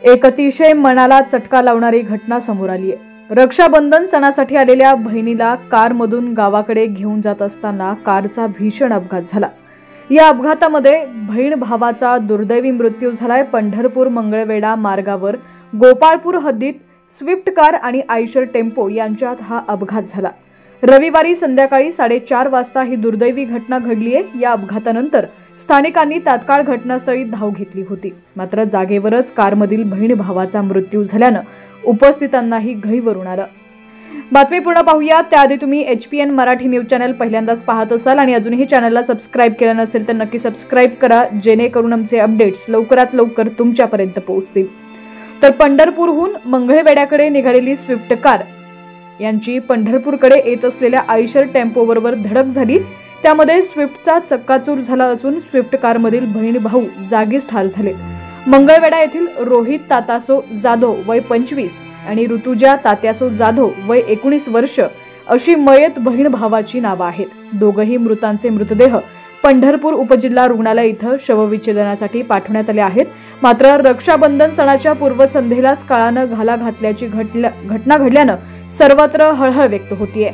एक अतिशय मनाला चटका लावणारी घटना समोर आली आहे। रक्षाबंधन सणासाठी आलेल्या बहिणीला कारमधून गावाकडे घेऊन जात असताना कारचा भीषण अपघात झाला। या अपघातामध्ये बहीण भावाचा दुर्दैवी मृत्यू झालाय। पंढरपूर मंगळवेढा मार्गावर गोपाळपूर हद्दीत स्विफ्ट कार आणि आयशर टेम्पो यांच्यात हा अपघात झाला। रविवारी संध्याकाळी 4:30 वाजता ही दुर्दैवी घटना घडली आहे। या अपघातानंतर स्थानिकांनी तात्काळ घटनास्थळी धाव घेतली होती, मात्र जागेवरच कारमधील बहीण भावाचा मृत्यू झाल्यानं उपस्थितांनाही घहीवरून आलं। बातमी पूर्ण पाहूया त्याआधी तुम्ही HPN मराठी न्यूज चॅनल पहिल्यांदाच पाहत असाल आणि अजूनही चॅनलला सबस्क्राइब केलं नसेल तर नक्की सबस्क्राइब करा, जेणेकरून आमचे अपडेट्स लवकरात लवकर तुमच्यापर्यंत पोहोचतील। तर पंढरपूरहून मंगळवेढ्याकडे निघालेली स्विफ्ट कार यांची पंढरपूरकडे येत असलेल्या आयशर टेम्पो बरोबर धडक झाली। त्यामध्ये स्विफ्टचा चक्काचूर झाला असून स्विफ्ट कारमधील बहीण भाऊ जागीच ठार झाले। मंगळवेढा येथील रोहित तात्यासो जाधव वय 25 आणि ऋतुजा तात्यासो जाधव वय 19 वर्ष अशी मयत बहीण भावाची नावे आहेत। दोघही मृतांचे मृतदेह पंढरपूर उपजिल्हा रुग्णालय इथं शवविच्छेदनासाठी पाठवण्यात आले आहेत। मात्र रक्षाबंधन सणाच्या पूर्वसंध्येलाच काळानं घाला घातल्याची घटना घडल्यानं सर्वत्र हळहळ व्यक्त होतीये।